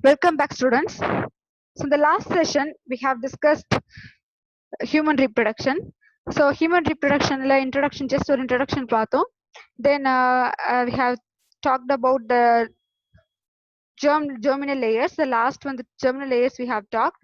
Welcome back, students. So, in the last session, we have discussed human reproduction. So, human reproduction, introduction, just or introduction, pato. Then we have talked about the germinal layers. The last one, the germinal layers, we have talked.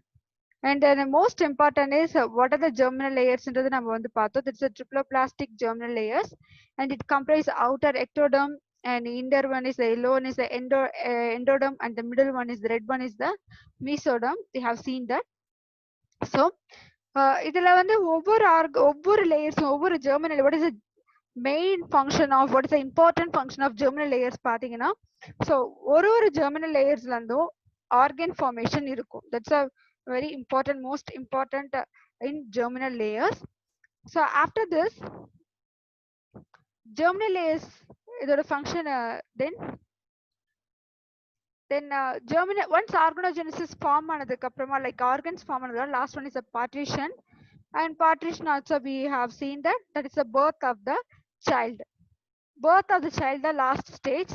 And then the most important is what are the germinal layers into the number one path. That's the triploplastic germinal layers, and it comprises outer ectoderm, and inner one is the yellow one is the endoderm, and the middle one is the red one is the mesoderm. We have seen that. So இதுல வந்து ஒவ்வொரு லேயர்ஸும் ஒவ்வொரு germinal what is the main function of what is the important function of germinal layers பாத்தீங்கன்னா so ஒரு germinal layers ல இருந்தும் organ formation இருக்கும். That's a very important, most important in germinal layers. So after this germinal layers இதோட function then germinal once organogenesis form ஆனதுக்கு அப்புறமா like organs form ஆனதுக்கு last one is a partition, and partition also we have seen that is the birth of the child. Birth of the child, the last stage.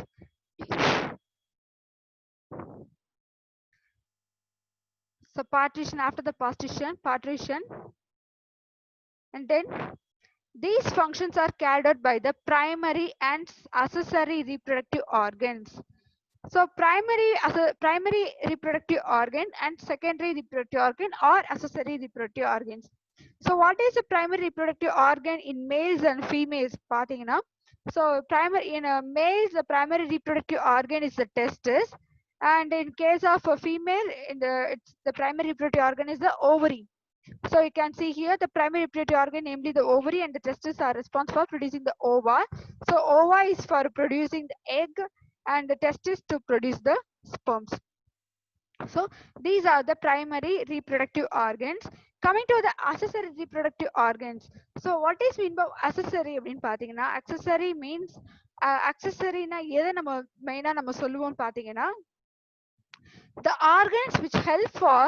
So partition, after the partition, and then these functions are carried out by the primary and accessory reproductive organs. So primary reproductive organ and secondary reproductive organ or accessory reproductive organs. So what is the primary reproductive organ in males and females? பாத்தீங்கன்னா so primary in males the primary reproductive organ is the testis, and in case of a female the primary reproductive organ is the ovary. So you can see here the primary reproductive organ, namely the ovary, and the testes are responsible for producing the ova. So ova is for producing the egg, and the testis to produce the sperms. So these are the primary reproductive organs. Coming to the accessory reproductive organs. So what is mean by accessory அப்படின்னு பாத்தீங்கன்னா accessory means accessory na எதை நம்ம மெயினா நம்ம சொல்லுவோம் பாத்தீங்கன்னா the organs which help for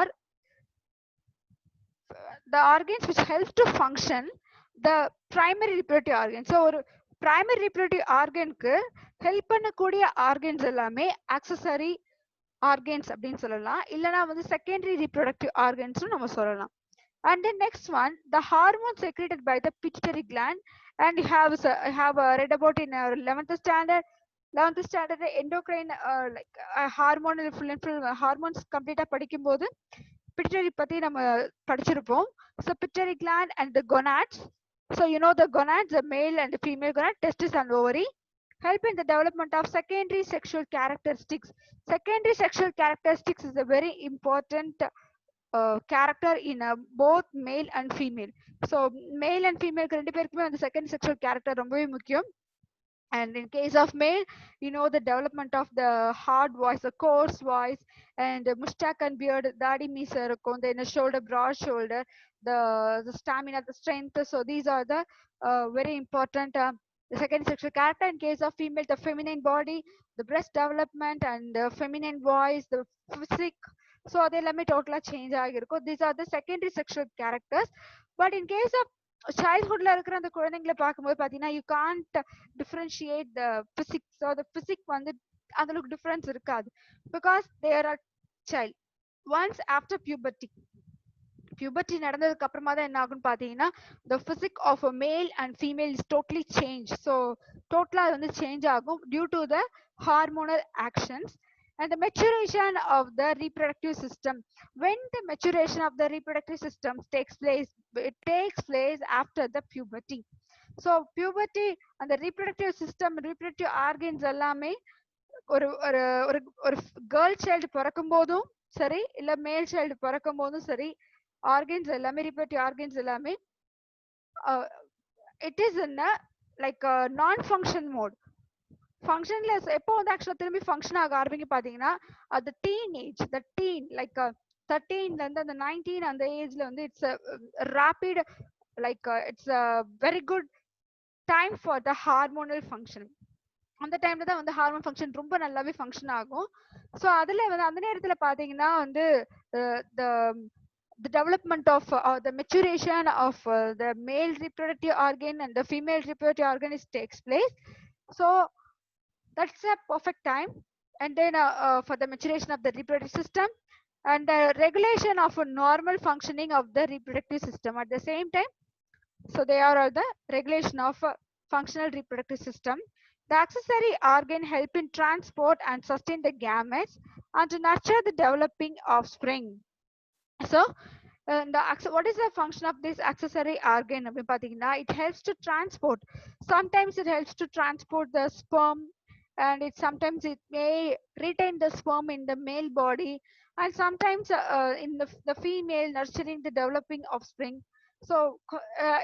the organs which help to function the primary reproductive organ. So ஒரு primary reproductive organ க்கு help பண்ணக்கூடிய organs எல்லாமே accessory organs அப்படின்னு சொல்லலாம், இல்லனா வந்து secondary reproductive organs நம்ம சொல்லலாம். And the next one, the hormone secreted by the pituitary gland, and you have read about in 11th standard endocrine like hormonal hormones complete படிக்கும்போது pituitary பத்தி நம்ம படிச்சிருப்போம். So pituitary gland and the gonads. So you know the gonads, the male and the female gonad, testis and ovary, help in the development of secondary sexual characteristics. Secondary sexual characteristics is a very important character in both male and female. So male and female ரெண்டு பேருக்குமே அந்த second sexual character ரொம்பவே முக்கியம். And in case of male, you know the development of the hard voice, the coarse voice, and the mustache and beard, dadi meesa irukum, then the shoulder, broad shoulder, the stamina, the strength. So these are the very important the second sexual character. In case of female, the feminine body, the breast development, and the feminine voice, the physique. So they let me totally change agirukku. These are the secondary sexual characters. But in case of childhoodல இருக்கிற அந்த குழந்தைங்களை பார்க்கும்போது பாத்தீங்கன்னா you can't differentiate the physics, or the physics வந்து அதுல difference இருக்காது because they are a child. Once after puberty நடந்ததுக்கு அப்புறமா தான் என்ன ஆகும்னு பாத்தீங்கன்னா the physics of a male and female is totally changed. So totally அது வந்து change ஆகும் due to the hormonal actions. And the maturation of the reproductive system. When the maturation of the reproductive system takes place, it takes place after the puberty. So puberty and the reproductive system, reproductive organs எல்லாமே ஒரு ஒரு ஒரு ஒரு girl child பிறக்கும் போதும் சரி இல்ல மேல் சைல்டு பிறக்கும் போதும் சரி organs எல்லாமே reproductive organs எல்லாமே it is in a like a non-function mode. ஃபங்க்ஷன்லெஸ் எப்போ வந்து ஆக்சுவலா திரும்பி ஃபங்க்ஷன் ஆக ஆரம்பிங்க பாத்தீங்கன்னா அது டீன் லைக் 13ல இருந்து அந்த 19 அந்த ஏஜ்ல வந்து it's rapid like it's very good time for the hormonal function. அந்த டைம்ல தான் வந்து ஹார்மோன் ஃபங்க்ஷன் ரொம்ப நல்லாவே ஃபங்க்ஷன் ஆகும். ஸோ அதுல வந்து அந்த நேரத்துல பாத்தீங்கன்னா வந்து the development of the maturation of the male reproductive organ and the female reproductive organ takes place. So that's a perfect time. and then for the maturation of the reproductive system, and the regulation of a normal functioning of the reproductive system at the same time. So they are all the regulation of functional reproductive system. The accessory organ help in transport and sustain the gametes and to nurture the developing offspring. So what is the function of this accessory organ? It helps to transport. Sometimes it helps to transport the sperm, and sometimes it may retain the sperm in the male body, and sometimes in the female nurturing the developing offspring. So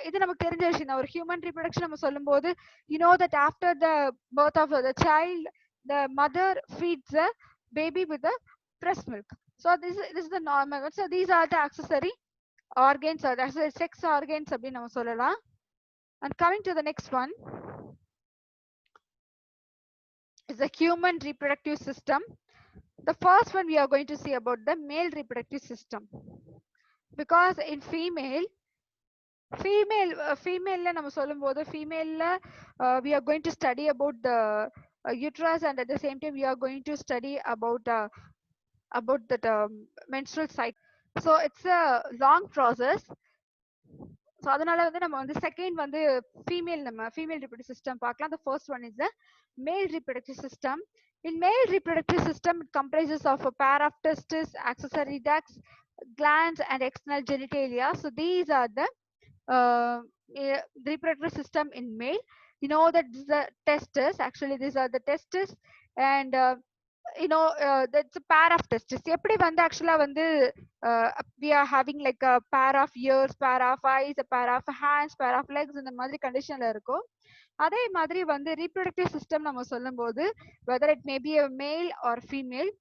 இது நமக்கு தெரிஞ்ச விஷயம் தான். ஒரு human reproduction நம்ம சொல்லும்போது, you know that after the birth of the child, the mother feeds the baby with the breast milk. So this is the normal one. So these are the accessory organs, or accessory sex organs அப்படின்னு நம்ம சொல்லலாம். And coming to the next one is the human reproductive system. The first one we are going to see about the male reproductive system, because in female நம்ம சொல்லும்போது female we are going to study about the uterus, and at the same time we are going to study about that menstrual cycle. So it's a long process. So அதனால வந்து நம்ம வந்து second வந்து female reproductive system பார்க்கலாம். The first one is the male reproductive system. In male reproductive system, it comprises of a pair of testes, accessory ducts, glands, and external genitalia. So these are the reproductive system in male. You know that the testes, actually these are the testes, and that's a pair of testes. எப்படி வந்து actually வந்து we are having like a pair of ears, pair of eyes, a pair of hands, pair of legs, இந்த மாதிரி கண்டிஷன்ல இருக்கும். அதே மாதிரி வந்து reproductive system நம்ம சொல்லும்போது, whether it may be a male or female,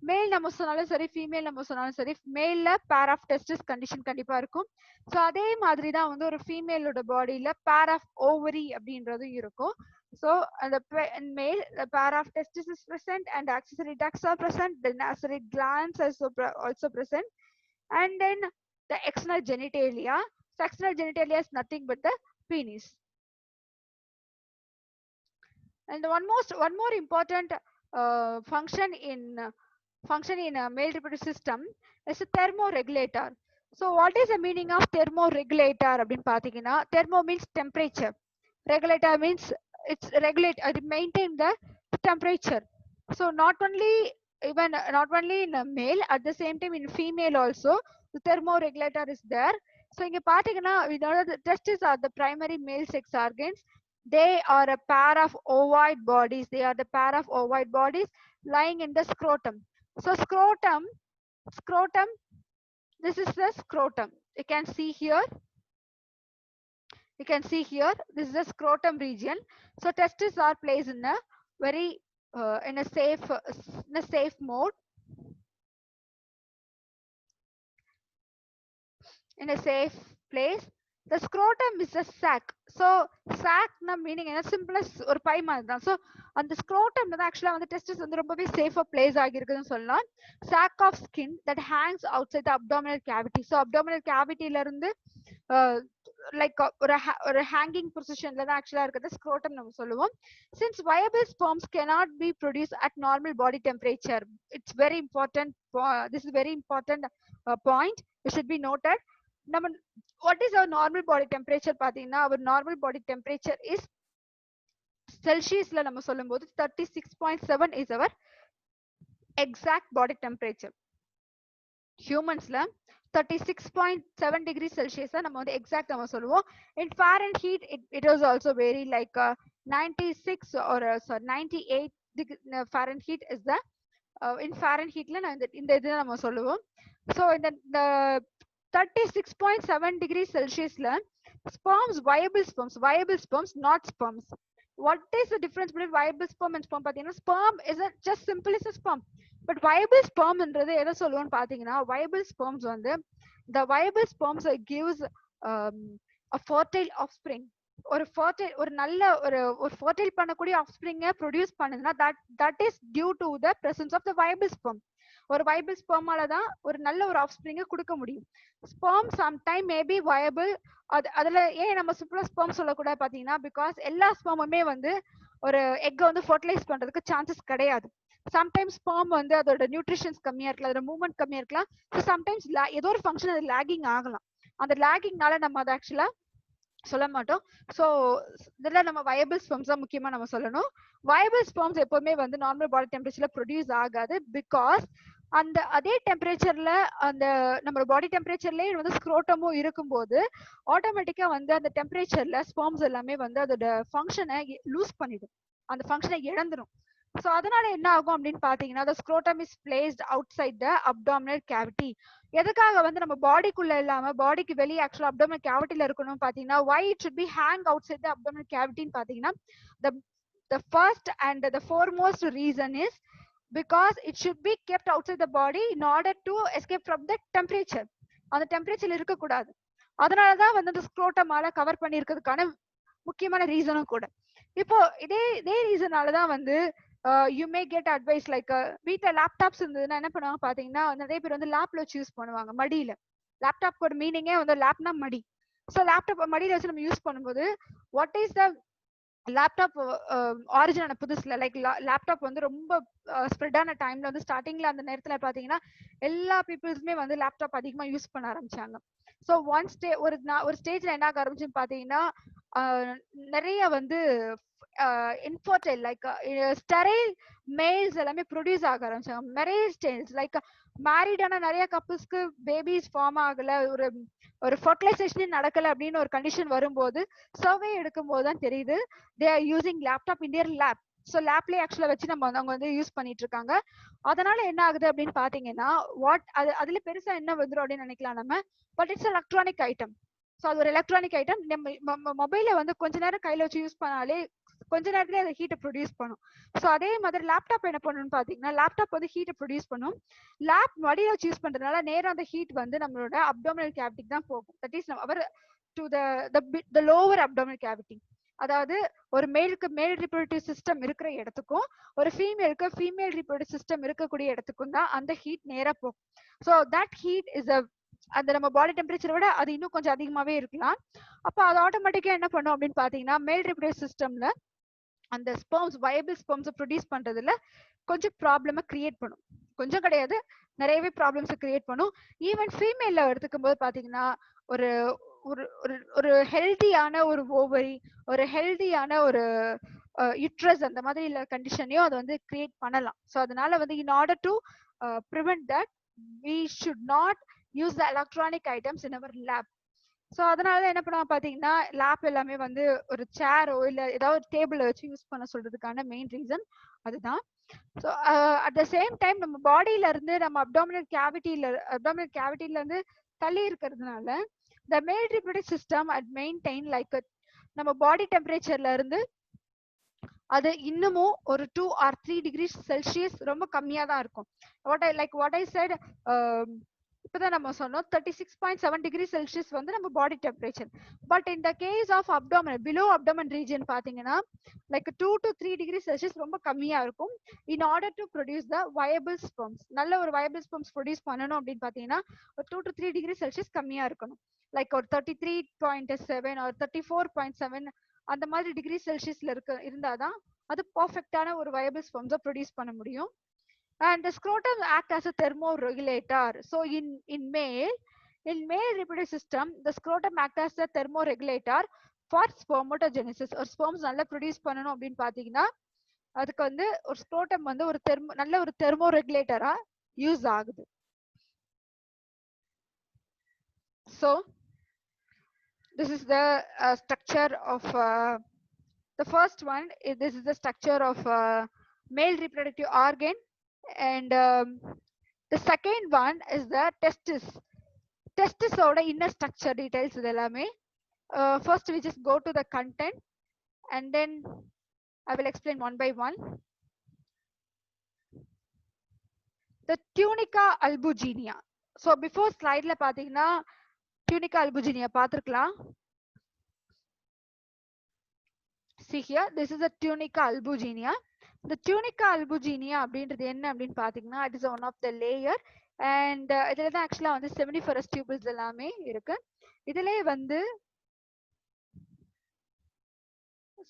மேல் நம்ம சொன்னாலும் சரி, ஃபீமேல் நம்ம சொன்னாலும் சரி, மேல்ல பேர் ஆஃப் டெஸ்டிஸ் கண்டிஷன் கண்டிப்பா இருக்கும். ஸோ அதே மாதிரி தான் வந்து ஒரு ஃபீமேலோட பாடியில பேர் ஆஃப் ஓவரி அப்படின்றதும் இருக்கும். So the male, the pair of testes is present, and accessory ducts are present, then accessory glands also present, and then the external genitalia. So external genitalia is nothing but the penis. And one more important function in a male reproductive system is a thermoregulator. So what is the meaning of thermoregulator அப்படின்னு பாத்தீங்கன்னா, thermo means temperature, regulator means it's regulate, it maintain the temperature. So not only in a male, at the same time in female also the thermoregulator is there. So இங்க பாத்தீங்கன்னா, we know that the testes are the primary male sex organs. They are a pair of ovoid bodies. They are the pair of ovoid bodies lying in the scrotum. So scrotum, this is the scrotum. You can see here. This is the scrotum region. So testes are placed in a very in a safe mode. In a safe place. The scrotum is a sac. So sac na meaning என்ன simplest ஒரு by மாதிரி தான். So அந்த scrotum தான் actually வந்து testis வந்து ரொம்பவே safer place ஆகிருக்குன்னு சொல்லலாம். Sac of skin that hangs outside the abdominal cavity. So abdominal cavity ல இருந்து like ஒரு hanging positionல தான் actually இருக்கிறது scrotum நம்ம சொல்லுவோம். Since viable sperms cannot be produced at normal body temperature, it's very important. This is very important point. It should be noted. What is our normal body temperature? Our normal body temperature is Celsius la நம்ம சொல்லும்போது 36.7 is our exact body temperature. Humans la 36.7 degrees Celsius நம்ம வந்து exact நம்ம சொல்லுவோம். In Fahrenheit it was also very like 96 or 98 Fahrenheit is the in Fahrenheit la இந்த இது நம்ம சொல்லுவோம். So in the 36.7 degrees Celsius la sperms, viable sperms, not sperms. What is the difference between viable sperm and sperm? பாத்தீங்கன்னா sperm is just simple as a sperm. But viable sperm என்றது எதை சொல்லுவோம்னு பாத்தீங்கன்னா, viable sperms வந்து the viable sperms gives a fertile offspring. ஒரு நல்ல ஒரு fertile பண்ணக்கூடிய offspring produce பண்ணுதுன்னா that is due to the presence of the viable sperm. ஒரு viable sperm ஆல தான் ஒரு நல்ல ஒரு offspring கொடுக்க முடியும். Sperm sometime may be viable. அதுல ஏன் நம்ம சிம்பிளா sperm சொல்லக்கூடாது பாத்தீங்கன்னா, because எல்லா spermமே வந்து ஒரு egg வந்து fertilize பண்றதுக்கு chances கிடையாது. சம்டைம்ஸ் ஸ்பெர்ம் வந்து அதோட நியூட்ரிஷன்ஸ் கம்மியா இருக்கலாம், அதோட மூவ்மெண்ட் கம்மியா இருக்கலாம். ஸோ சம்டைம்ஸ் ஏதோ ஒரு ஃபங்க்ஷன் அது லேகிங் ஆகலாம். அந்த லேகிங்னால நம்ம அதை ஆக்சுவலா சொல்ல மாட்டோம். ஸோ இதில் நம்ம வயபிள் ஸ்பெர்ம்ஸ் தான் முக்கியமா நம்ம சொல்லணும். வயபிள் ஸ்பெர்ம்ஸ் எப்பவுமே வந்து நார்மல் பாடி டெம்பரேச்சர்ல ப்ரொடியூஸ் ஆகாது. பிகாஸ் அந்த அதே டெம்பரேச்சர்ல அந்த நம்ம பாடி டெம்பரேச்சர்லயே வந்து ஸ்க்ரோட்டமும் இருக்கும்போது ஆட்டோமேட்டிக்கா வந்து அந்த டெம்பரேச்சர்ல ஸ்பெர்ம்ஸ் எல்லாமே வந்து அதோட ஃபங்க்ஷனை லூஸ் பண்ணிடும், அந்த ஃபங்க்ஷனை இழந்துடும். ஸோ அதனால என்ன ஆகும் அப்படின்னு பாத்தீங்கன்னா, the scrotum is placed outside the abdominal cavity. எதுக்காக வந்து நம்ம பாடிக்குள்ள இல்லாம பாடிக்கு வெளியே ஆக்சுவலா அப்டோமினல் கேவிட்டில இருக்கணும் பாத்தீங்கன்னா, why it should be hang outside the abdominal cavity ன்னு பாத்தீங்கன்னா, the the first and the foremost reason is because it should be kept outside the body in order to escape from the temperature. அந்த டெம்பரேச்சர்ல இருக்க கூடாது. அதனாலதான் வந்து அந்த ஸ்க்ரோட்டமால cover பண்ணி இருக்கிறதுக்கான முக்கியமான ரீசனும் கூட. இப்போ இதே இதே ரீசனாலதான் வந்து you may get advice like வீட்டுல லேப்டாப்ஸ் இருந்ததுன்னா என்ன பண்ணுவாங்க பாத்தீங்கன்னா, நிறைய பேர் வந்து லேப்ல வச்சு யூஸ் பண்ணுவாங்க மடியில. லேப்டாப்போட மீனிங்கே வந்து லேப்னா மடி. ஸோ லேப்டாப் மடியில வச்சு நம்ம யூஸ் பண்ணும்போது வாட் இஸ் த லேப்டாப் ஆரிஜினான புதுசுல லைக் லேப்டாப் வந்து ரொம்ப ஸ்ப்ரெட் ஆன டைம்ல வந்து ஸ்டார்டிங்ல அந்த நேரத்துல பாத்தீங்கன்னா எல்லா பீப்புள்ஸுமே வந்து லேப்டாப் அதிகமா யூஸ் பண்ண ஆரம்பிச்சாங்க. ஸோ ஒரு ஸ்டேஜ்ல என்ன ஆக ஆரம்பிச்சுன்னு பாத்தீங்கன்னா, நிறைய வந்து இன்ஃபர்டைல் லைக் ஸ்டெரைல் மேல்ஸ் எல்லாமே ப்ரொடியூஸ் ஆக ஆரம்பிச்சாங்க. நிறைய ஸ்டேஜ் லைக் மேரிடான நிறைய கப்புள்ஸ்க்கு பேபிஸ் ஃபார்ம் ஆகல, ஒரு ஒரு ஃபர்டிலைசேஷனே நடக்கல அப்படின்னு ஒரு கண்டிஷன் வரும்போது சர்வே எடுக்கும் போது தான் தெரியுது they are using laptop in their lab. So லேப்லேயே ஆக்சுவலா வச்சு அவங்க வந்து யூஸ் பண்ணிட்டு இருக்காங்க. அதனால என்ன ஆகுது அப்படின்னு பாத்தீங்கன்னா, அதுல பெருசா என்ன வந்துடும் அப்படின்னு நினைக்கலாம் நம்ம, but it's electronic item. So அது ஒரு எலக்ட்ரானிக் ஐட்டம். நம்ம மொபைல வந்து கொஞ்ச நேரம் கையில வச்சு யூஸ் பண்ணாலே கொஞ்ச நேரத்துல அதை ஹீட்டை ப்ரொடியூஸ் பண்ணும். ஸோ அதே மாதிரி லேப்டாப் என்ன பண்ணணும்னு பாத்தீங்கன்னா, லேப்டாப் வந்து ஹீட்டை ப்ரொடியூஸ் பண்ணும். லேப் மடியில வச்சு யூஸ் பண்றதுனால நேரம் அந்த ஹீட் வந்து நம்மளோட அப்டோமினல் கேவிட்டிக்கு தான் போகும். That is over to the lower abdominal cavity. அதாவது ஒரு மேலுக்கு மேல் ரிப்ரொடக்டிவ் சிஸ்டம் இருக்கிற இடத்துக்கும் ஒரு ஃபீமேலுக்கு ஃபீமேல் ரிப்ரொடக்டிவ் சிஸ்டம் இருக்கக்கூடிய இடத்துக்கும் தான் அந்த ஹீட் நேரா போகும். ஸோ தட் ஹீட் இஸ் அந்த நம்ம பாடி டெம்பரேச்சரை விட அது இன்னும் கொஞ்சம் அதிகமாவே இருக்கலாம். அப்போ அது ஆட்டோமேட்டிக்கா என்ன பண்ணும் அப்படின்னு பாத்தீங்கன்னா, மேல் ரிப்ரொடக்டிவ் சிஸ்டம்ல அந்த ஸ்பெர்ம்ஸ் வயபிள் ஸ்பெர்ம்ஸ் ப்ரொடியூஸ் பண்றதுல கொஞ்சம் ப்ராப்ளமை கிரியேட் பண்ணும். கொஞ்சம் கிடையாது, நிறையவே ப்ராப்ளம்ஸ் கிரியேட் பண்ணும். ஈவன் ஃபீமேல்ல எடுத்துக்கும் போது பாத்தீங்கன்னா, ஒரு ஒரு ஒரு ஹெல்தியான ஒரு ஓவரி, ஒரு ஹெல்தியான ஒரு யுட்ரஸ் அந்த மாதிரி இல்ல கண்டிஷனையும் அது வந்து கிரியேட் பண்ணலாம். ஸோ அதனால வந்து இன் order to prevent that we should not use the electronic items in our lab. So அதனால என்ன பண்ணுவாங்க பாத்தீங்கன்னா, லேப் எல்லாமே வந்து ஒரு சேரோ இல்ல ஏதாவது ஒரு டேபிள வச்சு யூஸ் பண்ண சொல்றதுக்கான மெயின் ரீசன் அதுதான். So at the same time நம்ம பாடியில இருந்து நம்ம அப்டாமினல் கேவிட்டில இருந்து தள்ளி இருக்கிறதுனால the male reproductive system at maintain like நம்ம பாடி டெம்பரேச்சர்ல இருந்து அது இன்னமும் ஒரு 2 or 3 degrees செல்சியஸ் ரொம்ப கம்மியா தான் இருக்கும். what I said, இப்பதான் நம்ம சொன்னோம் 36.7 டிகிரி செல்சியஸ் வந்து நம்ம பாடி டெம்பரேச்சர். பட் இந்த case of abdomen below abdomen region பாத்தீங்கன்னா லைக் 2 to 3 டிகிரி செல்சியஸ் ரொம்ப கம்மியா இருக்கும். In order to produce the viable sperms, நல்ல ஒரு வயபிள் ஸ்பெர்ம்ஸ் ப்ரொடியூஸ் பண்ணணும் அப்படின்னு பாத்தீங்கன்னா ஒரு 2 to 3 டிகிரி செல்சியஸ் கம்மியா இருக்கணும். லைக் ஒரு 33.7 or 34.7 அந்த மாதிரி டிகிரி செல்சியஸ்ல இருந்தாதான் அது பர்ஃபெக்டான ஒரு வயபிள் ஸ்பெர்ம்ஸை ப்ரொடியூஸ் பண்ண முடியும். And the scrotum act as a thermoregulator. So in male reproductive system, the scrotum act as a thermoregulator for spermatogenesis. ஒரு ஸ்பெர்ம்ஸ் நல்லா ப்ரொடியூஸ் பண்ணணும் அப்படின்னு பாத்தீங்கன்னா அதுக்கு வந்து ஒரு ஸ்க்ரோட்டம் வந்து ஒரு நல்ல ஒரு தெர்மோரெகுலேட்டரா யூஸ் ஆகுது. So this is the structure of the first one. This is the structure of male reproductive organ. And the second one is the testis. Testis oda inner structure details idellame. First we just go to the content and then I will explain one by one. The tunica albuginea. So before slide la pathina tunica albuginea pathirkalam. See here, this is a tunica albuginea. The tunica albuginea அப்படின்றது என்ன அப்படின்னு பாத்தீங்கன்னா, it is one of the layer and இதுல தான் ஆக்சுவலா வந்து seminiferous tubules எல்லாமே இருக்கு. இதுலயே வந்து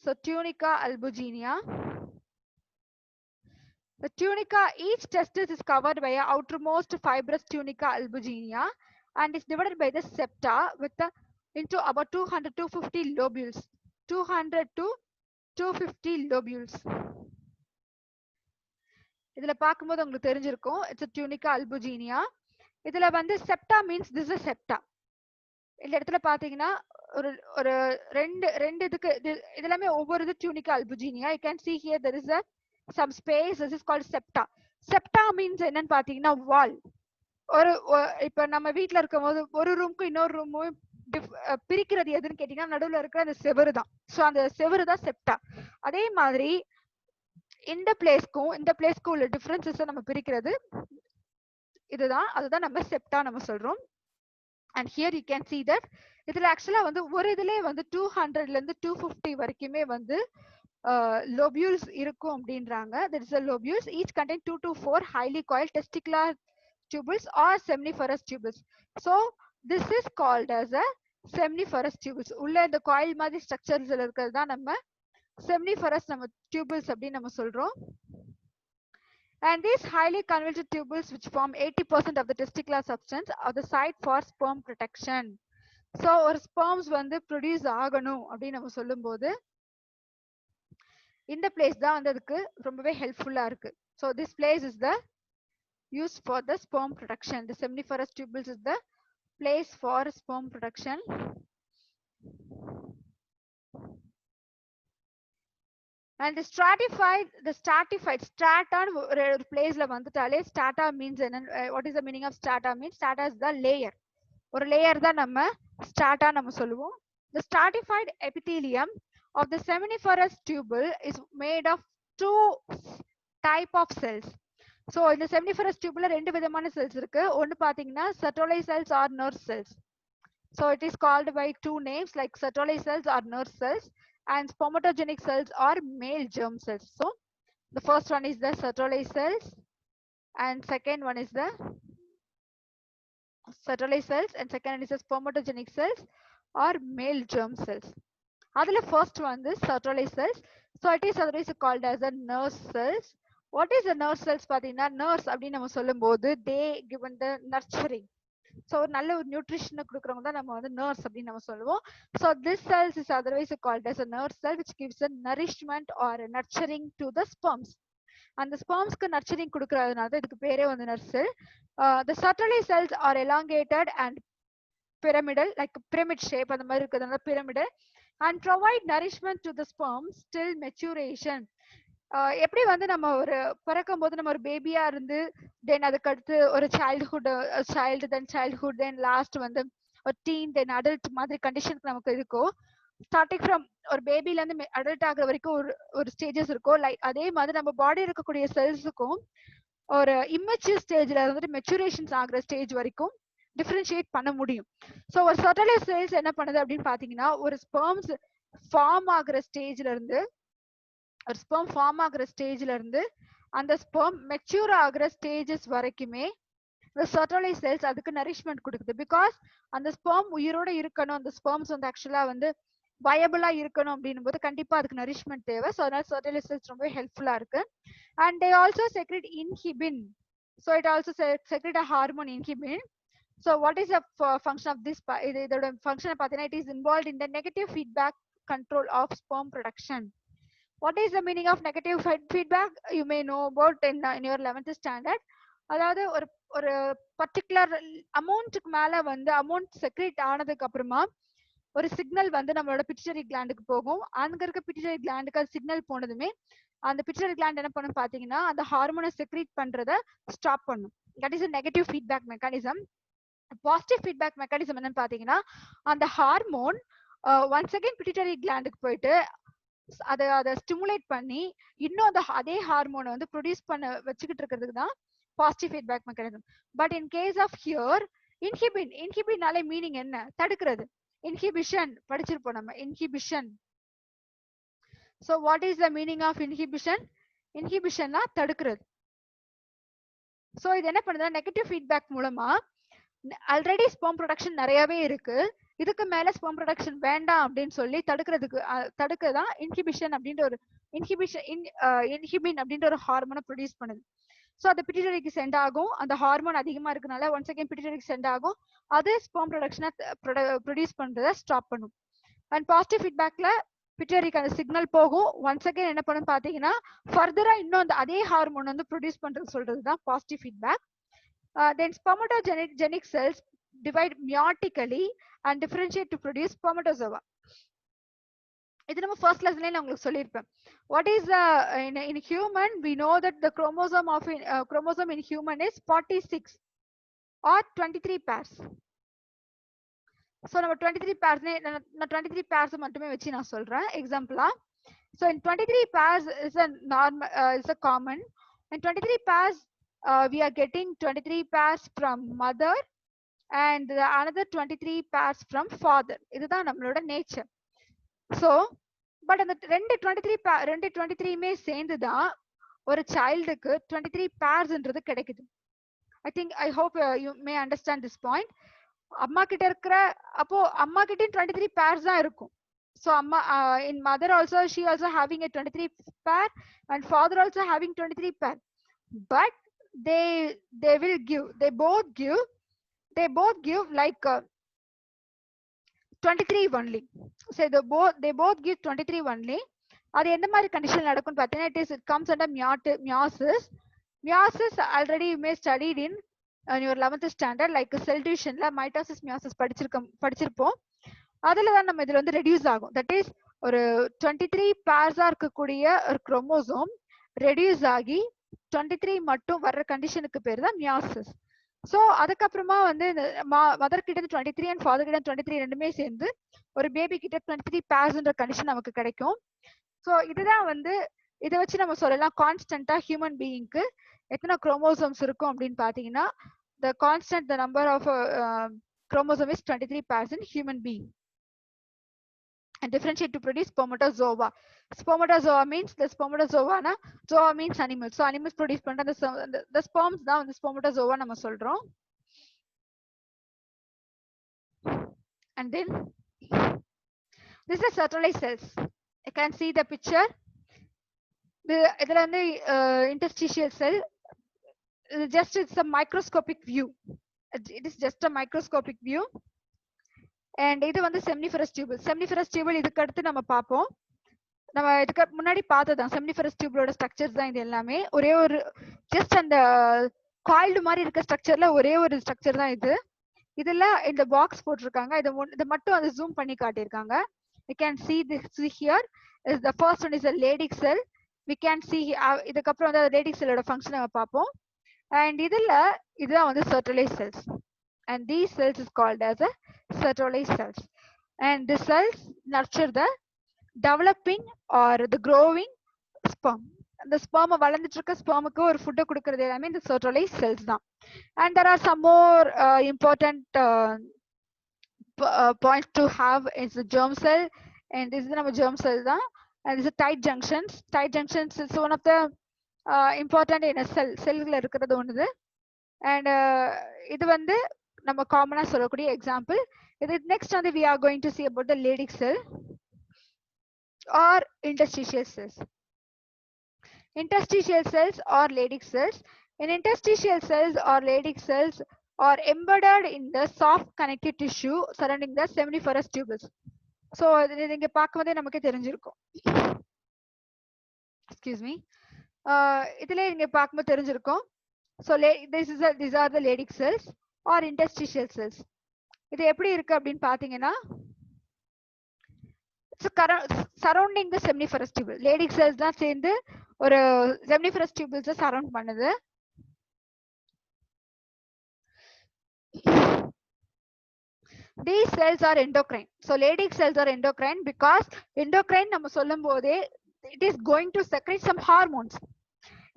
so tunica albuginea, The tunica, each testis is covered by a outermost fibrous tunica albuginea and is divided by the septa with into about 200 to 250 lobules. 200 to 250 lobules. இதுல பாக்கும்போது உங்களுக்கு தெரிஞ்சிருக்கும், it's a tunica albuginea. இதுல வந்து septa means this is septa. இந்த இடத்துல பாத்தீங்கன்னா ஒரு ஒரு ரெண்டு இதுக்கு இது எல்லாமே ஒவ்வொரு இது tunica albuginea. You can see here there is a some space. This is called septa. Septa means என்னன்னு பாத்தீங்கன்னா wall. ஒரு இப்ப நம்ம வீட்ல இருக்கும்போது ஒரு ரூமுக்கு இன்னொரு ரூமும் பிரிக்கிறது எதுன்னு கேட்டீங்கன்னா நடுவுல இருக்கிற அந்த செவரு தான். சோ அந்த செவரு தான் செப்டா. அதே மாதிரி இந்த பிளேஸ்க்கும் உள்ள டிஃபரன்சஸ் நம்ம பிரிக்கிறது இதுதான். அதுதான் நம்ம செப்டா நம்ம சொல்றோம். And here you can see that இதுல ஆக்சுவலா வந்து ஒரு இதுலயே வந்து 200ல இருந்து 250 வரைக்குமே வந்து lobules இருக்கும் அப்படின்றாங்க. That is the lobules. Each contain 2 to 4 highly coiled testicular tubules or seminiferous tubules. So this is called as a seminiferous tubules. உள்ள இந்த coil மாதிரி structures இருக்கிறது தான் நம்ம seminiferous நம்ம tubules அப்படின்னு நம்ம சொல்றோம். And these highly convoluted tubules which form 80% of the testicular substance are the site for sperm protection. So ஒரு sperms வந்து produce ஆகணும் அப்படின்னு நம்ம சொல்லும்போது இந்த place தான் வந்து அதுக்கு ரொம்பவே ஹெல்ப்ஃபுல்லா இருக்கு. So this place is the used for the sperm production. The seminiferous tubules is the place for sperm production. And the stratified strata place la vandutale strata means what is the meaning of strata means strata is the layer. ஒரு layer தான் நம்ம strata நம்ம சொல்லுவோம். The stratified epithelium of the seminiferous tubule is made of two type of cells. So இந்த seminiferous tubule ரெண்டு விதமான cells இருக்கு. ஒன்னு பாத்தீங்கன்னா Sertoli cells or nerve cells. So it is called by two names like Sertoli cells or nerve cells and spermatogenic cells or male germ cells. So the first one is the Sertoli cells and second one is the Sertoli cells and second one is the spermatogenic cells or male germ cells. Adula first one is Sertoli cells. So it is otherwise called as the nerve cells. What is the nerve cells? Pathina nerves அப்படின்னு நம்ம சொல்லும்போது they given the nurturing. So நல்ல ஒரு nutrition கொடுக்கறவங்க தான் நம்ம வந்து nurse அப்படின்னு நம்ம சொல்லுவோம். So this cells is otherwise called as a nerve cell which gives a nourishment or a nurturing to the sperms. அந்த spermsக்கு nurturing கொடுக்கறதுனால தான் இதுக்கு பேரே வந்து nurse sell. The Sertoli cells are elongated and pyramidal like pyramid shape அந்த மாதிரி இருக்கிறதுனால pyramidal and provide nourishment to the sperms till maturation. எப்படி வந்து நம்ம ஒரு பிறக்கும் போது நம்ம ஒரு பேபியா இருந்து தென் அதுக்கு அடுத்து ஒரு சைல்ட்ஹுட் தென் லாஸ்ட் வந்து ஒரு டீன் தென் அடல்ட் மாதிரி கண்டிஷனுக்கு நமக்கு இருக்கும். ஸ்டார்டிங் ஃப்ரம் ஒரு பேபில இருந்து அடல்ட் ஆகுற வரைக்கும் ஒரு ஸ்டேஜஸ் இருக்கும். லைக் அதே மாதிரி நம்ம பாடி இருக்கக்கூடிய செல்ஸுக்கும் ஒரு இம்மெச்சூர் ஸ்டேஜ்ல வந்துட்டு மெச்சூரேஷன்ஸ் ஆகுற ஸ்டேஜ் வரைக்கும் டிஃபரன்ஷியேட் பண்ண முடியும். ஸோ ஒரு Sertoli cells என்ன பண்ணுது அப்படின்னு பாத்தீங்கன்னா ஒரு ஸ்பெர்ம்ஸ் ஃபார்ம் ஆகுற ஸ்டேஜ்ல இருந்து ஒரு ஸ்பெர்ம் ஃபார்ம் ஆகுற ஸ்டேஜ்ல இருந்து அந்த ஸ்பெர்ம் மெச்சூர் ஆகுற ஸ்டேஜஸ் வரைக்குமே இந்த Sertoli cells அதுக்கு நரிஷ்மெண்ட் கொடுக்குது. பிகாஸ் அந்த ஸ்பெர்ம் உயிரோட இருக்கணும், அந்த ஸ்பெர்ம்ஸ் வந்து ஆக்சுவலா வந்து வயபிளா இருக்கணும் அப்படின்னும் போது கண்டிப்பா அதுக்கு நரிஷ்மெண்ட் தேவை. ஸோ அதனால Sertoli cells ரொம்ப ஹெல்ப்ஃபுல்லா இருக்கு. And they also secrete inhibin. So it also secrete a hormone inhibin. So what is the function of this? இதோட ஃபங்க்ஷனை பார்த்தீங்கன்னா it is involved in the negative feedback control of sperm production. What is the meaning of negative feedback? You may know about in your 11th standard. அதாவது ஒரு particular அமௌண்ட்டுக்கு மேல வந்து amount secrete ஆனதுக்கு அப்புறமா ஒரு சிக்னல் வந்து நம்மளோட பிட்யூட்டரி கிளாண்டுக்கு போகும். அங்க இருக்க பிட்யூட்டரி கிளாண்டுக்கு அது சிக்னல் போனதுமே அந்த பிட்யூட்டரி கிளாண்ட் என்ன பண்ணும் பாத்தீங்கன்னா அந்த ஹார்மோனை செக்ரேட் பண்றத ஸ்டாப் பண்ணும். That is a negative feedback mechanism. Positive feedback mechanism என்னன்னு பாத்தீங்கன்னா அந்த ஹார்மோன் ஒன்ஸ் அகைன் பிட்யூட்டரி கிளாண்டுக்கு போயிட்டு அதை ஸ்டிமுலேட் பண்ணி இன்னும் அந்த அதே ஹார்மோனை வந்து ப்ரொடியூஸ் பண்ண வச்சுக்கிட்டு இருக்கிறதுக்கு தான் positive feedback mechanism. But in case of here இன்ஹிபிட்னாலே மீனிங் என்ன? தடுக்கிறது. இன்ஹிபிஷன் படிச்சிருப்போம் நம்ம, inhibition. So what is the meaning of inhibition? இன்ஹிபிஷன்னா தடுக்கிறது. ஸோ இது என்ன பண்ணுதுன்னா நெகட்டிவ் ஃபீட்பேக் மூலமா ஆல்ரெடி ஸ்பெர்ம் ப்ரொடக்ஷன் நிறையவே இருக்கு. இதுக்கு மேல ஸ்பெர்ம் ப்ரொடக்ஷன் வேண்டாம் அப்படின்னு சொல்லி தடுக்கதான் இன்ஹிபிஷன் அப்படின்ற ஒரு இன்ஹிபின் அப்படின்ற ஒரு ஹார்மோனை ப்ரொடியூஸ் பண்ணுது. ஸோ அது பிட்யூட்டரிக்கு சென்ட் ஆகும். அந்த ஹார்மோன் அதிகமா இருக்கனால ஒன்ஸ் அகைன் பிட்யூட்டரிக்கு சென்ட் ஆகும். அது ஸ்பெர்ம் ப்ரொடக்ஷனை ப்ரொடியூஸ் பண்றதை ஸ்டாப் பண்ணும். அண்ட் பாசிட்டிவ் ஃபீட்பேக்ல பிட்யூட்டரிக்கு அந்த சிக்னல் போகும். ஒன்ஸ் அகைன் என்ன பண்ணும் பாத்தீங்கன்னா ஃபர்தரா இன்னும் அந்த அதே ஹார்மோன் வந்து ப்ரொடியூஸ் பண்றது சொல்றதுதான் positive feedback. Then spermatogenic cells divide meiotically and differentiate to produce spermatozoa. இது நம்ம ஃபர்ஸ்ட் லெசன்லயே நான் உங்களுக்கு சொல்லியிருப்பேன். What is in human we know that the chromosome in human is 46 or 23 pairs. So நம்ம 23 pairs நான் 23 pairs மட்டுமே வச்சு நான் சொல்றேன் எக்ஸாம்பிளா. So in 23 pairs is a normal is a common. In 23 pairs we are getting 23 pairs from mother and another 23 pairs from father. இதுதான் நம்மளோட nature. So but அந்த ரெண்டு 23மே சேர்ந்துதான் ஒரு சைல்டுக்கு 23 பேர்ஸ்ன்றது கிடைக்குது. I hope you may understand this point. அம்மா கிட்ட இருக்கிற அப்போ அம்மா கிட்டயும் 23 பேர்ஸ் தான் இருக்கும். ஸோ அம்மா in mother also she also having a 23 pair and father also having 23 pair. But they will give, they both give like 23 only. So they both give 23 only. அது எந்த மாதிரி கண்டிஷன் நடக்கும்னு பார்த்தீங்கன்னா it comes under meiosis. Meiosis already you may studied in your 11th standard like cell divisionல mitosis meiosis படிச்சிருப்போம். அதுல தான் நம்ம இதுல வந்து ரெடியூஸ் ஆகும். தட் இஸ் ஒரு 23 பேர்ஸா இருக்கக்கூடிய ஒரு குரோமோசோம் ரெடியூஸ் ஆகி 23 மட்டும் வர்ற கண்டிஷனுக்கு பேர் தான் மியாசிஸ். ஸோ அதுக்கப்புறமா வந்து மதர் கிட்ட 23 அண்ட் ஃபாதர் கிட்ட 23 ரெண்டுமே சேர்ந்து ஒரு பேபி கிட்ட 23 பேர்ஸ்ன்ற கண்டிஷன் நமக்கு கிடைக்கும். ஸோ இதுதான் வந்து இதை வச்சு நம்ம சொல்லலாம் கான்ஸ்டன்டா ஹியூமன் பீயிங்க்கு எத்தனை குரோமோசோம்ஸ் இருக்கும் அப்படின்னு பாத்தீங்கன்னா the number of chromosome is 23 pairs in human being. And differentiate to produce spermatozoa. Spermatozoa means the spermatozoa na zoa means animals. So animals produce பண்ற the sperms தான் வந்து spermatozoa நம்ம சொல்றோம். And then this is Sertoli cells. You can see the picture. இதுல வந்து interstitial cell. It's a microscopic view. It is just a microscopic view. And இது வந்து seminiferous tubule. Seminiferous tubule இதுக்கு அடுத்து நம்ம பார்ப்போம். நம்ம இதுக்கு முன்னாடி பார்த்ததான் seminiferous tubuleோட ஸ்ட்ரக்சர்ஸ் தான் இது எல்லாமே. ஒரே ஒரு ஜஸ்ட் அந்த காயில்டு மாதிரி இருக்க ஸ்ட்ரக்சர்ல ஒரே ஒரு ஸ்ட்ரக்சர் தான் இது. இதுல இந்த பாக்ஸ் போட்டிருக்காங்க. இதை மட்டும் அது ஜூம் பண்ணி காட்டியிருக்காங்க. We can see this here. Is the first one is a Leydig cell. We can see இதுக்கப்புறம் வந்து Leydig cellோட ஃபங்க்ஷன் நம்ம பார்ப்போம். And இதுதான் வந்து Sertoli cells. And these cells is called as a Sertoli cells. And the cells nurture the developing or the growing sperm. The sperm வளர்ந்துட்டு இருக்க ஸ்பெர்முக்கு ஒரு food கொடுக்கிறது எல்லாமே இந்த Sertoli cells தான். And there are some more important points to have is the germ cell. And this is நம்ம germ cell தான். And this is tight junctions. Tight junctions is one of the important in a cellல இருக்கிறது ஒண்ணுது. And இது வந்து நம்ம காமனா சொல்லக்கூடிய example. இது next வந்து we are going to see about the Leydig cell or interstitial cells. Interstitial cells or Leydig cells. In interstitial cells or Leydig cells are embedded in the soft connective tissue surrounding the seminiferous tubules. So இங்க பார்க்கும்போதே நமக்கு தெரிஞ்சிருக்கும். Excuse me. இதுல இங்க பார்க்கும்போது தெரிஞ்சிருக்கும். So these are the Leydig cells or interstitial cells. இது எப்படி இருக்கு அப்படின்னு பாத்தீங்கன்னா surrounding the seminiferous tubule. Leydig cells தான் சேர்ந்து ஒரு seminiferous tubules சரவுண்ட் பண்ணுது. These cells are endocrine. So Leydig cells are endocrine because endocrine நம்ம சொல்லும் போதே it is going to secrete some hormones.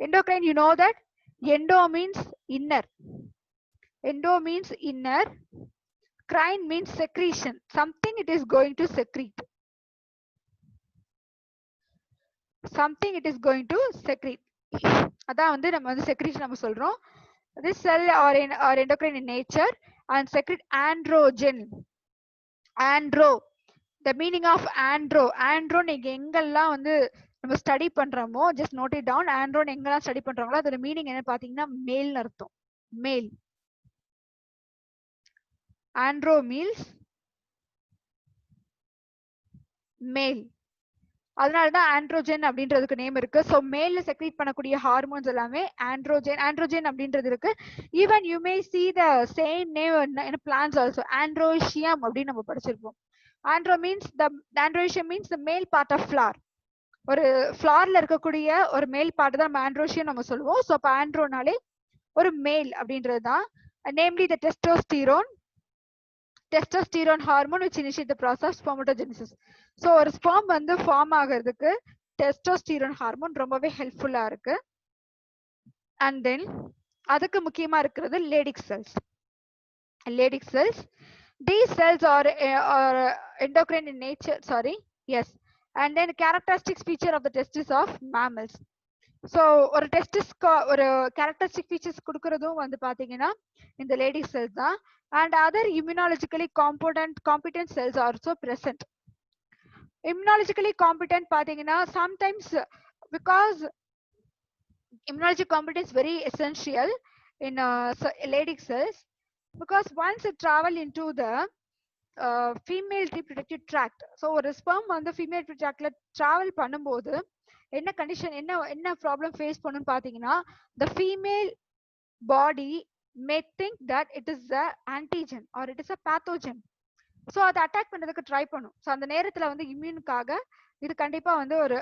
Endocrine, you know that endo means inner. Endo means inner. Crine means secretion. Something it is going to secrete. Something it is going to secrete. அதான் வந்து நம்ம வந்து secretion நம்ம சொல்றோம். This cell are endocrine in nature and secrete androgen. andro, the meaning of andro நீங்க எங்கெல்லாம் வந்து நம்ம ஸ்டடி பண்றோமோ just note it down. andro எங்கெல்லாம் ஸ்டடி பண்றாங்களோ அதோட மீனிங் என்ன பாத்தீங்கன்னா மேல் அர்த்தம். மேல். andro means மேல். அதனாலதான் ஆண்ட்ரோஜன் அப்படின்றதுக்கு நேம் இருக்கு. ஸோ மேல்ல செக்ரீட் பண்ணக்கூடிய ஹார்மோன்ஸ் எல்லாமே ஆண்ட்ரோஜன் ஆண்ட்ரோஜன் அப்படின்றது இருக்கு. Even you may see the same name in plants also. Androecium அப்படின்னு நம்ம படிச்சிருப்போம். ஆண்ட்ரோஷியம் மீன்ஸ் த மேல் பார்ட் ஆஃப் ஃபிளார். ஒரு ஃபிளார்ல இருக்கக்கூடிய ஒரு மேல் பார்ட் தான் நம்ம ஆண்ட்ரோஷியம் நம்ம சொல்லுவோம். ஸோ அப்போ ஆண்ட்ரோனாலே ஒரு மேல் அப்படின்றது தான். Namely the testosterone hormone which initiate the process of spermatogenesis. So ஒரு sperm வந்து ஃபார்ம் ஆகிறதுக்கு testosterone hormone ரொம்பவே ஹெல்ப்ஃபுல்லா இருக்கு. அண்ட் தென் அதுக்கு முக்கியமா இருக்கிறது Leydig cells. Leydig cells, these cells are endocrine in nature, sorry, yes, and then characteristic feature of the testis of mammals. So ஒரு டெஸ்டிஸ்க்கு ஒரு கேரக்டரிஸ்டிக் ஃபீச்சர்ஸ் கொடுக்கறதும் வந்து பாத்தீங்கன்னா இந்த Leydig cells தான். and other immunologically competent cells are also present. Immunologically competent பாத்தீங்கன்னா sometimes because immunological competence is very essential in Leydig cells, because once it travel into the female reproductive tract, so ஒரு sperm வந்து female reproductive tractல travel பண்ணும்போது என்ன condition என்ன problem face பண்ணுன்னு பாத்தீங்கன்னா the female body may think that it is a antigen or it is a pathogen. So அதை attack பண்றதுக்கு try பண்ணும். ஸோ அந்த நேரத்துல வந்து இம்யூனுக்காக இது கண்டிப்பா வந்து ஒரு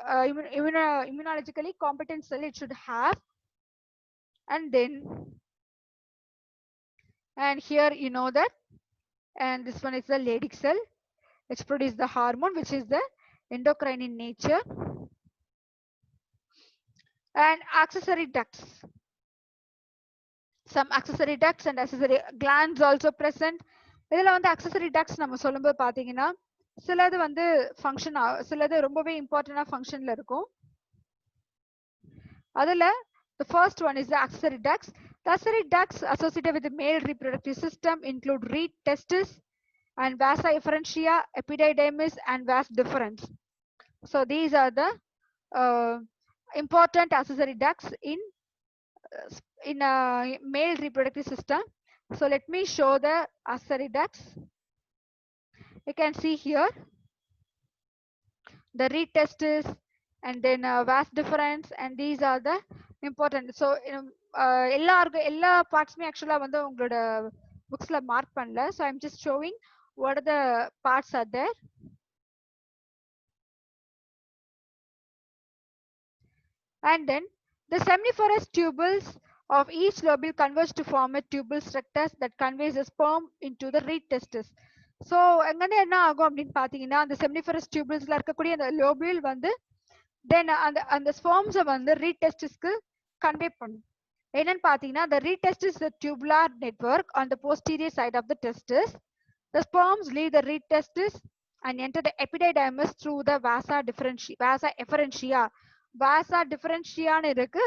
immunologically competent cell it should have. And then and here you know that, and this one is the Leydig cell which produces the hormone which is the endocrine in nature. And accessory ducts, some accessory ducts and accessory glands also present. இதுல வந்து accessory ducts நம்ம சொல்லும்போது பாத்தீங்கன்னா சிலது வந்து function, சிலது ரொம்பவே இம்பார்ட்டன்டா ஃபங்க்ஷன்ல இருக்கும். அதுல the first one is the accessory ducts. The accessory ducts associated with the male reproductive system include reed testis and vasa efferentia, epididymis and vas deferens. So these are the important accessory ducts in a male reproductive system. So let me show the accessory ducts. You can see here the reed testis and then vas deferens, and these are the important. So எல்லா பார்ட்ஸுமே ஆக்சுவலா வந்து உங்களோட புக்ஸ்ல mark பண்ணல. So I'm just showing what are the parts are there. And then the seminiferous tubules of each lobule converge to form a tubules rectus that conveys a sperm into the reed testis. So எங்கன்னா என்ன ஆகும் அப்படின்னு பாத்தீங்கன்னா அந்த seminiferous டியூபிள்ஸ்ல இருக்கக்கூடிய அந்த லோபியூல் வந்து தென் அந்த ஸ்பெர்ம்ஸை வந்து reed testisக்கு கன்வே பண்ணும். என்னன்னு பாத்தீங்கன்னா the reed testis is a tubular network on the posterior side of the testis. The sperms leave the reed testis and enter the epididymis through the vasa efferentia. Vasa differentia இருக்கு,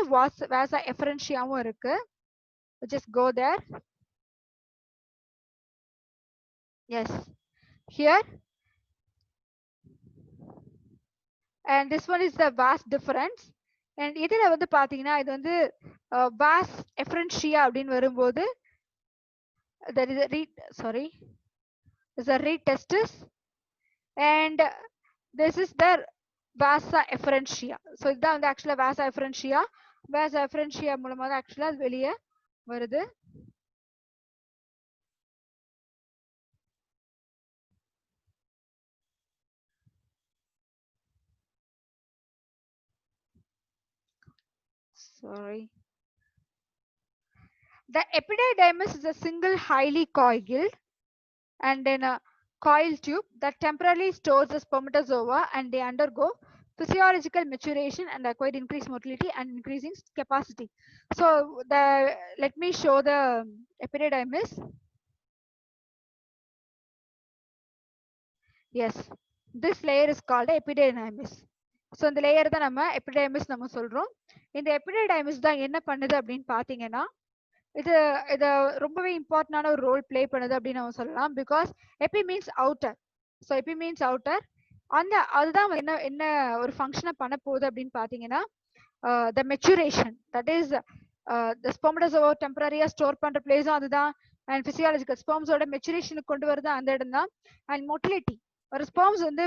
vasa efferentiaவும் இருக்கு. Just go there. Yes, here, and this one is the vas deferens. And இதுல வந்து பாத்தீங்கன்னா இது வந்து vas efferentia அப்படின்னு வரும்போது there is a reed testis, and this is the vasa efferentia. So இதுதான் வந்து ஆக்சுவலா vasa efferentia மூலமா தான் ஆக்சுவலா அது வெளியே வருது. Sorry. The epididymis is a single highly coiled and then a coil tube that temporarily stores the spermatozoa, and they undergo physiological maturation and acquire increased motility and increasing capacity. So let me show the epididymis. Yes, this layer is called epididymis. So இந்த layer தான் நம்ம எபிடைமிஸ் நம்ம சொல்றோம். இந்த எபிடைமிஸ் தான் என்ன பண்ணுது அப்படின்னு பாத்தீங்கன்னா இது ரொம்பவே இம்பார்ட்டன்டான ஒரு ரோல் பிளே பண்ணுது அப்படின்னு நம்ம சொல்லலாம். Because epi means outer, so epi means outer. அந்த அதுதான் என்ன என்ன ஒரு ஃபங்க்ஷனை பண்ண போகுது அப்படின்னு பாத்தீங்கன்னா, the maturation, that is the spermatozoa temporary store பண்ற பிளேஸும் அதுதான். அண்ட் பிசியாலஜிக்கல் ஸ்பெர்ம்ஸோட மெச்சுரேஷனுக்கு கொண்டு வருது அந்த இடம் தான். அண்ட் மொட்டிலிட்டி, ஒரு ஸ்பெர்ம்ஸ் வந்து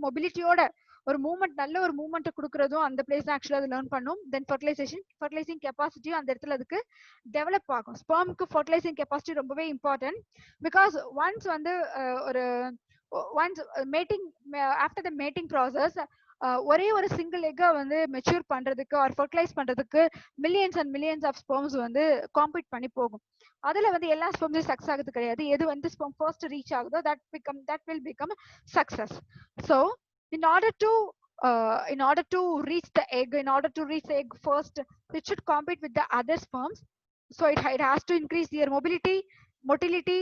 மொபிலிட்டியோட ஒரு மூவ்மெண்ட், நல்ல ஒரு மூவ்மெண்ட் கொடுக்கறதும் அந்த பிளேஸ் தான் ஆக்சுவலா அது லேர்ன் பண்ணும். தென் ஃபர்டிலைசிங் கெப்பாசிட்டியும் அந்த இடத்துல அதுக்கு டெவலப் ஆகும். ஸ்பெர்ம்க்கு ஃபர்டிலைசிங் கெப்பாசிட்டி ரொம்பவே இம்பார்ட்டன்ட். பிகாஸ் ஒன்ஸ் வந்து ஒரு once mating, after the mating process, ஒரே ஒரு சிங்கிள் எக்கை வந்து மெச்சூர் பண்றதுக்கு ஆர் ஃபர்டிலைஸ் பண்றதுக்கு millions and millions of sperms வந்து காம்பீட் பண்ணி போகும். அதுல வந்து எல்லா ஸ்பெர்ம்ஸும் சக்சஸ் ஆகுது கிடையாது. எது வந்து ஸ்பெர்ம் ஃபர்ஸ்ட் ரீச் ஆகுதோ that will become success. So in order to reach the egg, first it should compete with the other sperms. So it has to increase their motility,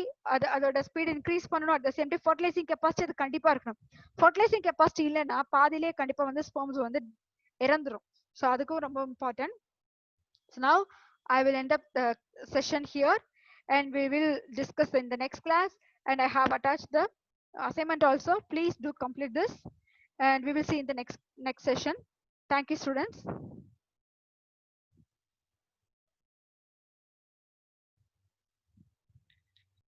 அதோட ஸ்பீட் இன்க்ரீஸ் பண்ணணும். At the same time fertilising capacity அது கண்டிப்பா இருக்கணும். Fertilising capacity இல்லைன்னா பாதியிலே கண்டிப்பா வந்து sperms வந்து இறந்துரும். ஸோ அதுக்கும் ரொம்ப important. So now I will end up the session here, and we will discuss in the next class. And I have attached the assignment also. Please do complete this, and we will see in the next session. Thank you, students.